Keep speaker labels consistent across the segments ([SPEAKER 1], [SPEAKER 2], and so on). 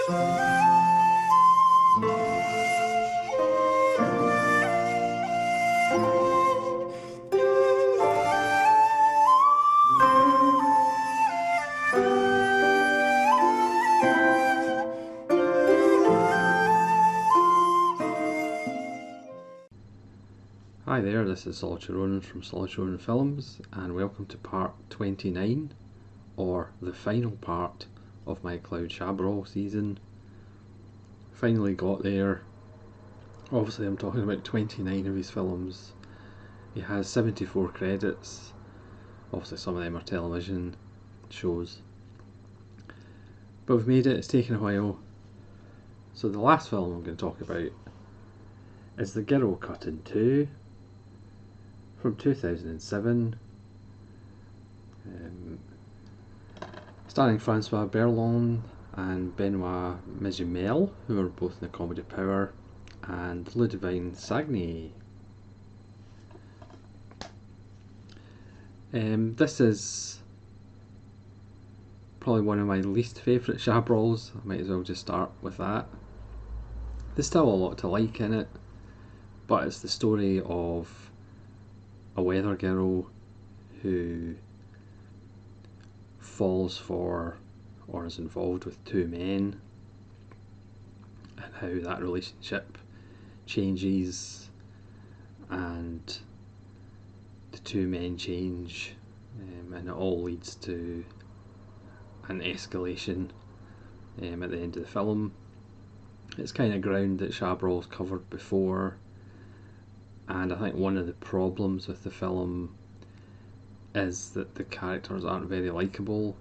[SPEAKER 1] Hi there, this is Claude Chabrol from Claude Chabrol Films, and welcome to part 29, or the final part of my Claude Chabrol season. Finally got there. Obviously I'm talking about 29 of his films. He has 74 credits. Obviously some of them are television shows. But we've made it, it's taken a while. So the last film I'm going to talk about is The Girl Cut in Two, from 2007, starring Francois Berlon and Benoit Magimel, who are both in the comedy Power, and Ludivine Sagnier. This is probably one of my least favourite Chabrols. I might as well just start with that. There's still a lot to like in it, but it's the story of a weather girl who falls for or is involved with two men, and how that relationship changes and the two men change, and it all leads to an escalation at the end of the film. It's kind of ground that Chabrol's covered before, and I think one of the problems with the film is that the characters aren't very likeable.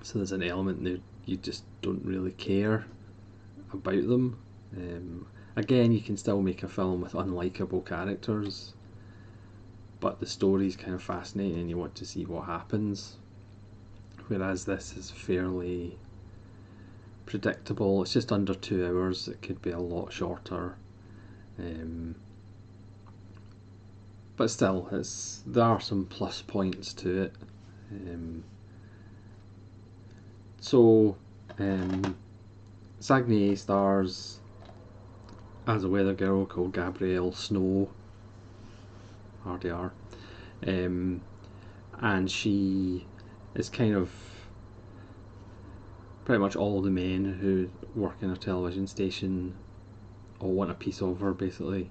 [SPEAKER 1] So there's an element that you just don't really care about them. Again, you can still make a film with unlikable characters, but the story's kind of fascinating and you want to see what happens. Whereas this is fairly predictable. It's just under 2 hours. It could be a lot shorter. But still, there are some plus points to it. Sagnier stars as a weather girl called Gabrielle Snow, RDR, and she is kind of pretty much all the men who work in a television station all want a piece of her, basically.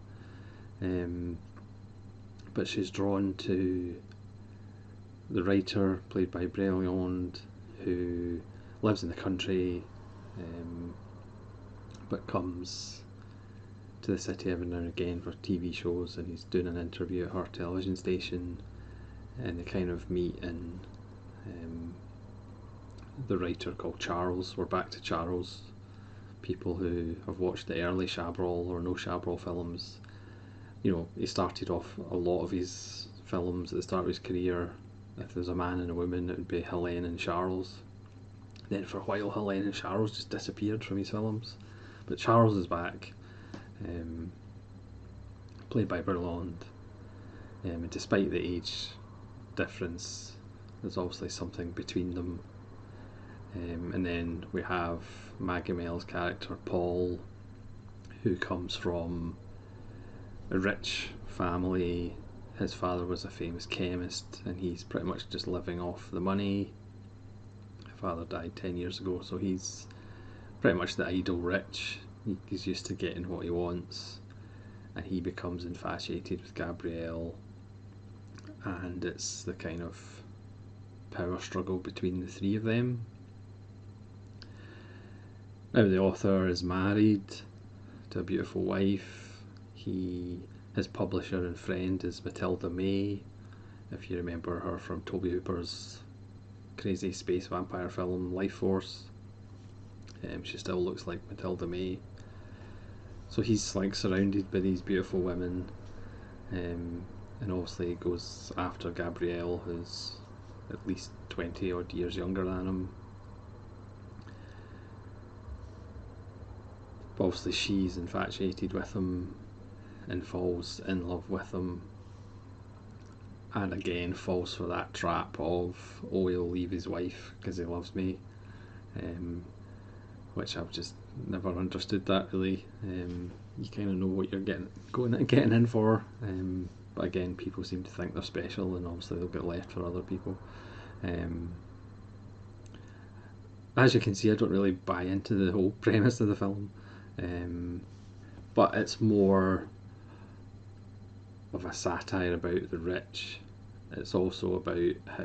[SPEAKER 1] But she's drawn to the writer, played by Brilliant, who lives in the country, but comes to the city every now and again for TV shows, and he's doing an interview at her television station, and they kind of meet, and the writer called Charles, we're back to Charles. People who have watched the early Chabrol or no Chabrol films, you know, he started off a lot of his films at the start of his career. If there's a man and a woman, it would be Helene and Charles. Then for a while, Helene and Charles just disappeared from his films. But Charles is back, played by Berland. And despite the age difference, there's obviously something between them. And then we have Maggie Mel's character, Paul, who comes from a rich family. His father was a famous chemist, and he's pretty much just living off the money. His father died 10 years ago, so he's pretty much the idle rich. He's used to getting what he wants, and he becomes infatuated with Gabrielle, and it's the kind of power struggle between the three of them. Now the author is married to a beautiful wife. His publisher and friend is Matilda May, if you remember her from Toby Hooper's crazy space vampire film Life Force. She still looks like Matilda May. So he's like surrounded by these beautiful women, and obviously goes after Gabrielle, who's at least 20 odd years younger than him. But obviously she's infatuated with him and falls in love with him, and again falls for that trap of, oh, he'll leave his wife because he loves me. which I've just never understood that really. You kind of know what you're getting in for, but again, people seem to think they're special, and obviously they'll get left for other people. As you can see, I don't really buy into the whole premise of the film, but it's more of a satire about the rich. It's also about how,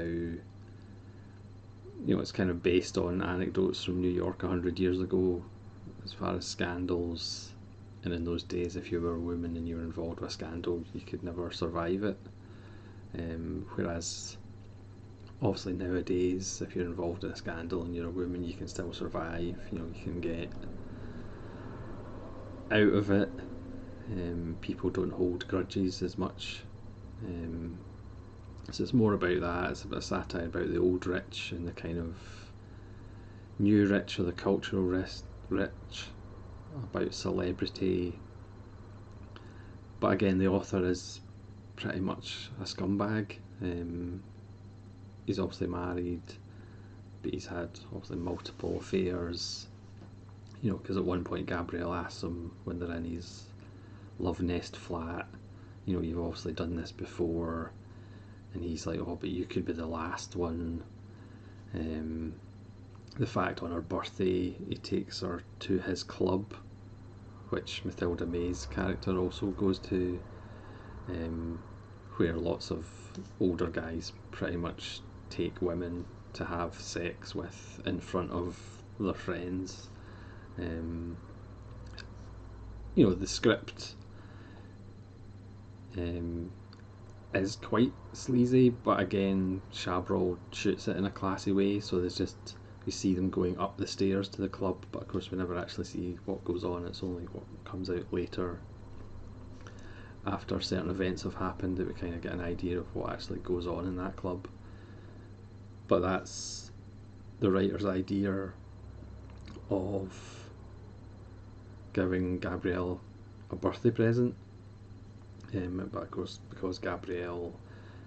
[SPEAKER 1] it's kind of based on anecdotes from New York 100 years ago, as far as scandals. And in those days, if you were a woman and you were involved with a scandal, you could never survive it. Whereas, obviously nowadays, if you're involved in a scandal and you're a woman, you can still survive. You can get out of it. People don't hold grudges as much. So it's more about that. It's a bit of satire about the old rich and the kind of new rich, or the cultural rich, about celebrity. But again, the author is pretty much a scumbag. He's obviously married, but he's had obviously multiple affairs. Because at one point Gabrielle asks him, when they're in his love nest flat, you've obviously done this before. And he's like, oh, but you could be the last one. The fact on her birthday he takes her to his club, which Mathilda May's character also goes to, where lots of older guys pretty much take women to have sex with in front of their friends. The script is quite sleazy, but again, Chabrol shoots it in a classy way, so we see them going up the stairs to the club, but of course we never actually see what goes on. It's only what comes out later, after certain events have happened, that we kind of get an idea of what actually goes on in that club. But that's the writer's idea of giving Gabrielle a birthday present. But of course, because Gabrielle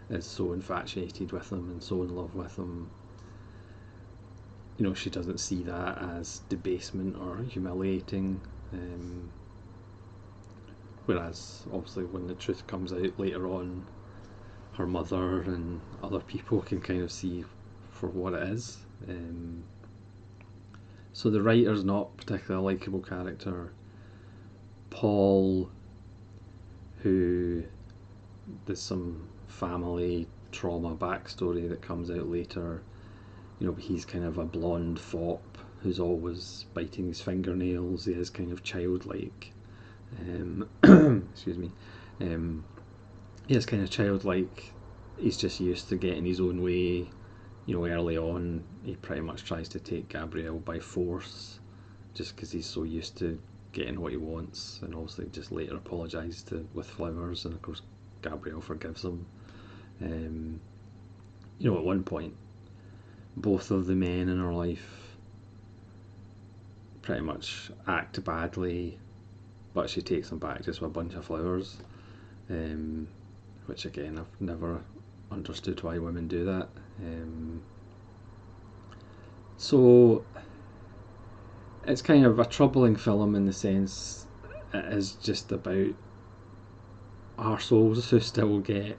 [SPEAKER 1] is so infatuated with him and so in love with him, she doesn't see that as debasement or humiliating. Whereas, obviously, when the truth comes out later on, her mother and other people can kind of see for what it is. So the writer's not particularly a likeable character. Paul, who there's some family trauma backstory that comes out later. He's kind of a blonde fop who's always biting his fingernails. He is kind of childlike. Excuse me. He is kind of childlike. He's just used to getting his own way. Early on, he pretty much tries to take Gabrielle by force, just because he's so used to getting what he wants, and obviously just later apologises with flowers, and of course Gabrielle forgives him. At one point, both of the men in her life pretty much act badly, but she takes them back just with a bunch of flowers, which again, I've never understood why women do that. So it's kind of a troubling film in the sense it is just about arseholes who still get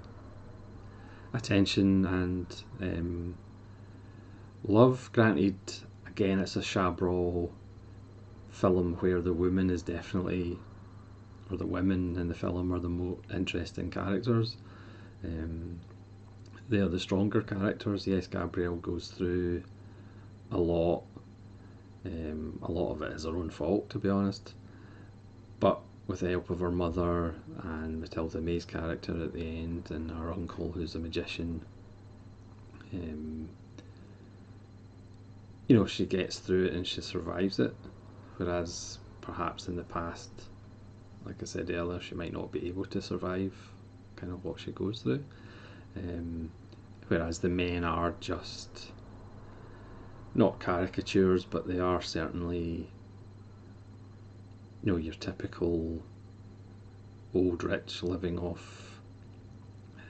[SPEAKER 1] attention and love. Granted, again, it's a Chabrol film where the woman is definitely, or the women in the film are the more interesting characters. They are the stronger characters. Yes, Gabrielle goes through a lot. A lot of it is her own fault, to be honest. But with the help of her mother and Mathilda May's character at the end, and her uncle who's a magician, she gets through it and she survives it. Whereas perhaps in the past, like I said earlier, she might not be able to survive kind of what she goes through. Whereas the men are just not caricatures, but they are certainly, your typical old rich living off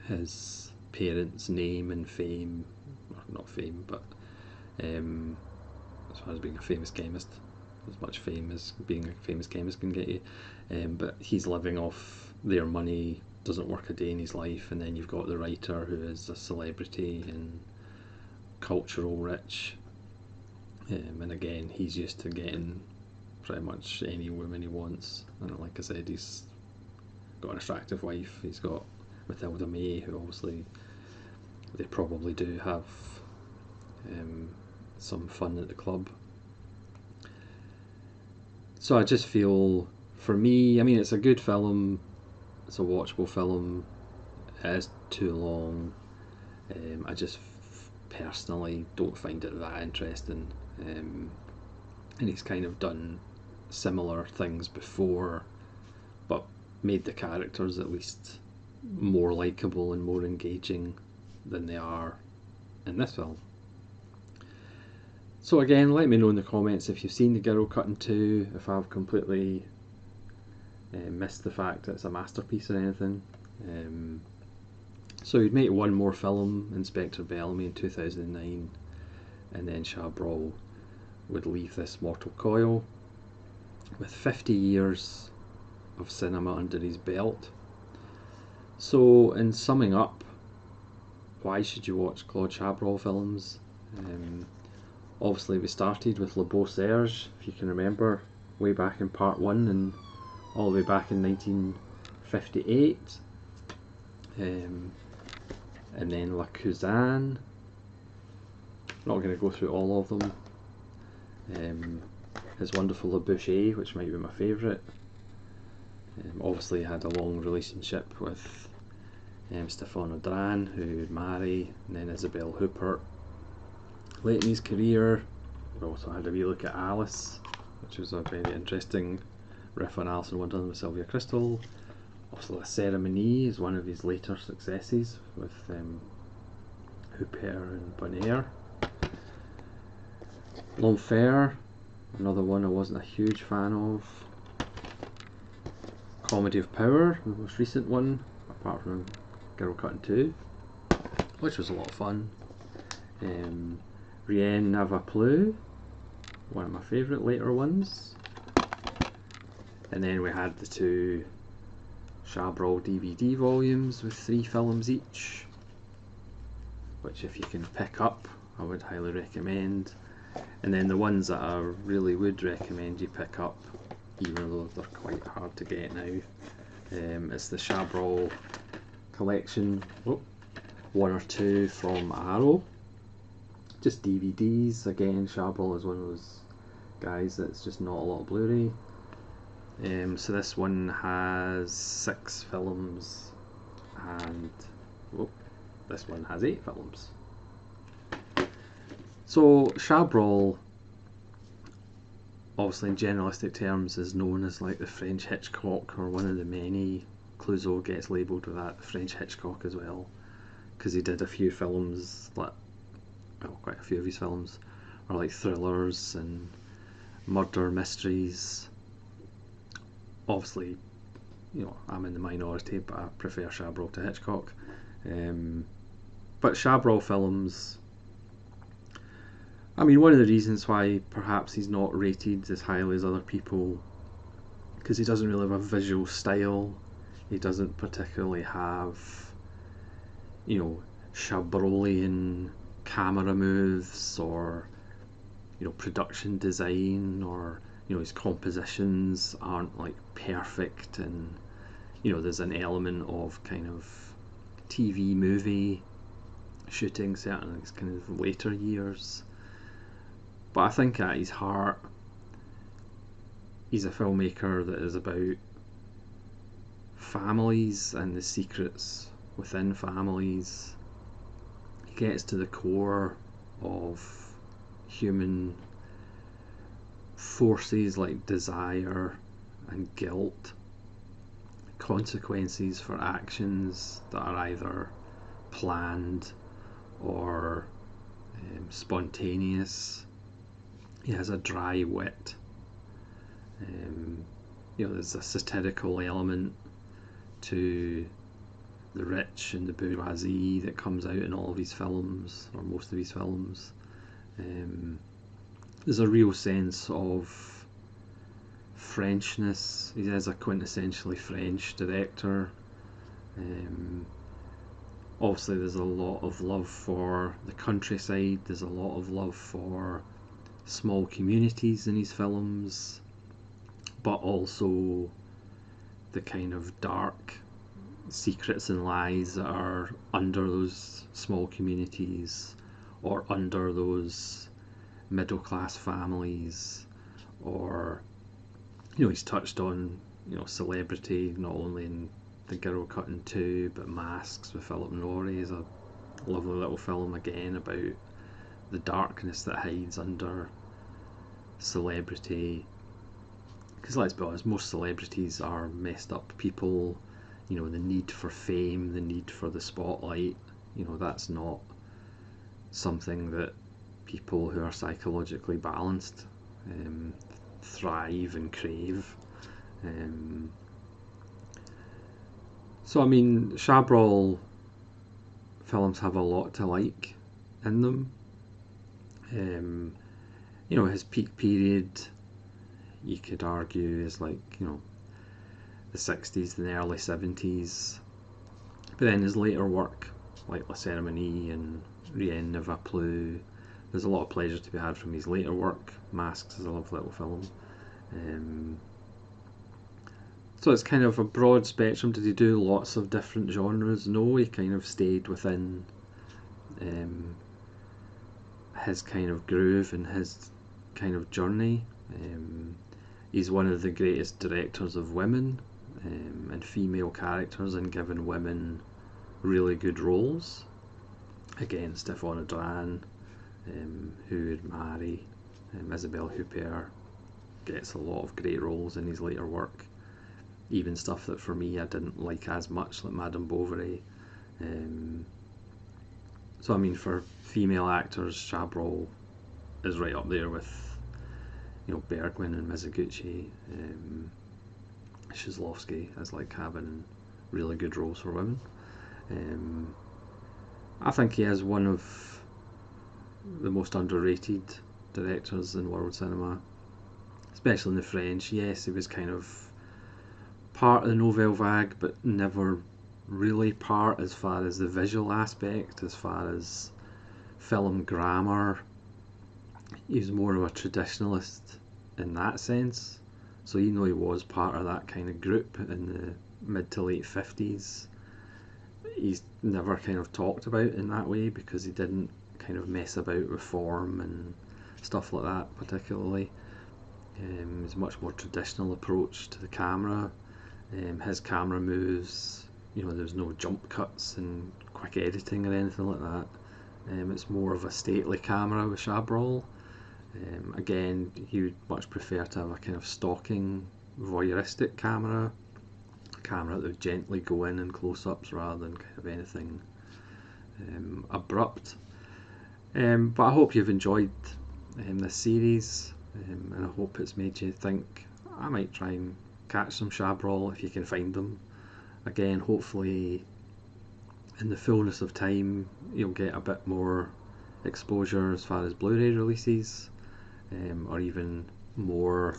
[SPEAKER 1] his parents' name and fame, or not fame, but as far as being a famous chemist, as much fame as being a famous chemist can get you. But he's living off their money, doesn't work a day in his life, and then you've got the writer who is a celebrity and cultural rich, and again he's used to getting pretty much any woman he wants, and like I said, he's got an attractive wife. He's got Matilda May, who obviously they probably do have some fun at the club. So I just feel, for me, I mean, it's a good film, it's a watchable film, it is too long. I just personally don't find it that interesting. And he's kind of done similar things before, but made the characters at least more likeable and more engaging than they are in this film. So again, let me know in the comments if you've seen The Girl Cut in Two, if I've completely missed the fact that it's a masterpiece or anything. So he'd make one more film, Inspector Bellamy, in 2009, and then Chabrol would leave this mortal coil with 50 years of cinema under his belt. So in summing up, why should you watch Claude Chabrol films? Obviously we started with Le Beau Serge, if you can remember, way back in part 1 and all the way back in 1958. And then La Cousine. Not going to go through all of them. His wonderful Le Boucher, which might be my favourite. Obviously had a long relationship with Stéphane Audran, who would marry, and then Isabelle Huppert. Late in his career, we also had a wee look at Alice, which was a very interesting riff on Alice in Wonderland with Sylvia Crystal. Also, La Cérémonie is one of his later successes with Huppert and Bonheur. L'Enfer, another one I wasn't a huge fan of. Comedy of Power, the most recent one, apart from Girl Cut in Two, which was a lot of fun. Rien ne va plus, one of my favourite later ones. And then we had the two Chabrol DVD volumes with 3 films each, which if you can pick up, I would highly recommend. And then the ones that I really would recommend you pick up, even though they're quite hard to get now, it's the Chabrol collection, 1 or 2 from Arrow, just DVDs. Again, Chabrol is one of those guys that's just not a lot of Blu-ray. So this one has 6 films, and this one has 8 films. So Chabrol, obviously in generalistic terms, is known as like the French Hitchcock, or one of the many. Clouseau gets labelled with that, the French Hitchcock, as well, because he did a few films, like, well, quite a few of his films are like thrillers and murder mysteries. Obviously, you know, I'm in the minority, but I prefer Chabrol to Hitchcock. But Chabrol films, I mean, one of the reasons why perhaps he's not rated as highly as other people, because he doesn't really have a visual style. He doesn't particularly have, you know, Chabrolian camera moves, or, you know, production design, or, you know, his compositions aren't like perfect, and, you know, there's an element of kind of TV movie shooting, certainly in his kind of later years. But I think at his heart, he's a filmmaker that is about families and the secrets within families. He gets to the core of human forces like desire and guilt, consequences for actions that are either planned or spontaneous. He has a dry wit. You know, there's a satirical element to the rich and the bourgeoisie that comes out in all of his films, or most of his films. there's a real sense of Frenchness. He is a quintessentially French director. Obviously there's a lot of love for the countryside, there's a lot of love for small communities in his films, but also the kind of dark secrets and lies that are under those small communities or under those middle class families. Or, he's touched on, celebrity, not only in The Girl Cut in Two, but Masks with Philip Norrie is a lovely little film again about the darkness that hides under celebrity. Because let's be honest, most celebrities are messed up people. The need for fame, the need for the spotlight, that's not something that people who are psychologically balanced thrive and crave. So Chabrol films have a lot to like in them. His peak period, you could argue, is like, the 60s and the early 70s. But then his later work, like La Cérémonie and Rien ne va plus, there's a lot of pleasure to be had from his later work. Masks is a lovely little film. So it's kind of a broad spectrum. Did he do lots of different genres? No, he kind of stayed within his kind of groove and his kind of journey. He's one of the greatest directors of women and female characters, and given women really good roles. Again, Stéphane Audran, who would marry Isabelle Huppert, gets a lot of great roles in his later work. Even stuff that for me I didn't like as much, like Madame Bovary. So for female actors, Chabrol is right up there with Bergman and Mizoguchi. Shizlowski is like having really good roles for women. I think he is one of the most underrated directors in world cinema, especially in the French. Yes, he was kind of part of the Nouvelle Vague, but never really part as far as the visual aspect, as far as film grammar. He was more of a traditionalist in that sense. So even though he was part of that kind of group in the mid to late 50s, he's never kind of talked about in that way, because he didn't kind of mess about with form and stuff like that particularly. It was a much more traditional approach to the camera. His camera moves, there's no jump cuts and quick editing or anything like that. It's more of a stately camera with Chabrol. Again, he would much prefer to have a kind of stalking, voyeuristic camera, a camera that would gently go in and close-ups rather than kind of anything abrupt. But I hope you've enjoyed this series, and I hope it's made you think. I might try and catch some Chabrol if you can find them. Again, hopefully in the fullness of time you'll get a bit more exposure as far as Blu-ray releases, or even more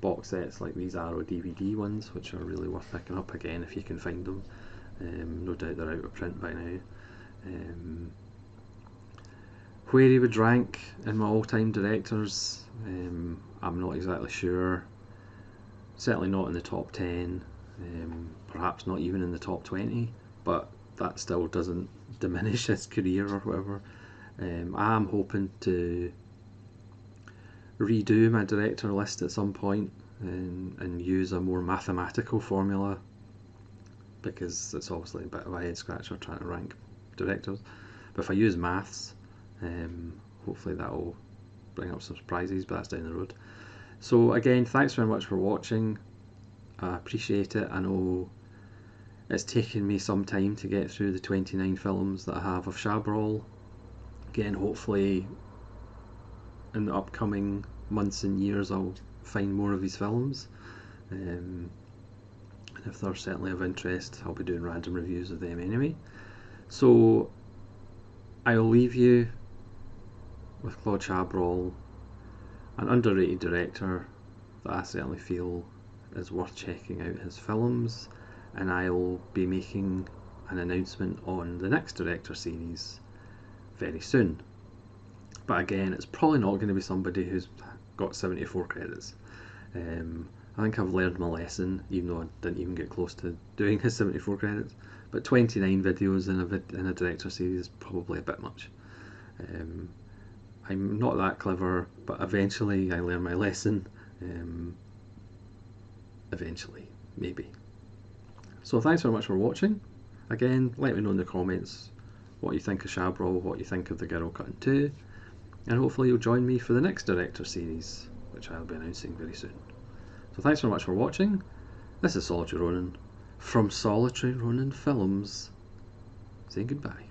[SPEAKER 1] box sets like these Arrow DVD ones, which are really worth picking up again if you can find them. No doubt they're out of print by now. Where he would rank in my all-time directors, I'm not exactly sure. Certainly not in the top 10, perhaps not even in the top 20, but that still doesn't diminish his career or whatever. I'm hoping to redo my director list at some point and use a more mathematical formula, because it's obviously a bit of a head scratcher trying to rank directors. But if I use maths, hopefully that'll bring up some surprises, but that's down the road. So again, thanks very much for watching. I appreciate it. I know it's taken me some time to get through the 29 films that I have of Chabrol. Again, hopefully in the upcoming months and years I'll find more of his films, and if they're certainly of interest I'll be doing random reviews of them anyway. So I'll leave you with Claude Chabrol an underrated director that I certainly feel is worth checking out his films, and I'll be making an announcement on the next director series very soon. But again, it's probably not going to be somebody who's got 74 credits. I think I've learned my lesson, even though I didn't even get close to doing his 74 credits. But 29 videos in a director series is probably a bit much. I'm not that clever, but eventually I learn my lesson. Eventually, maybe. So thanks very much for watching. Again, let me know in the comments what you think of Chabrol, what you think of The Girl Cutting 2, and hopefully you'll join me for the next director series, which I'll be announcing very soon. So thanks very much for watching. This is Solitary Ronin from Solitary Ronin Films, saying goodbye.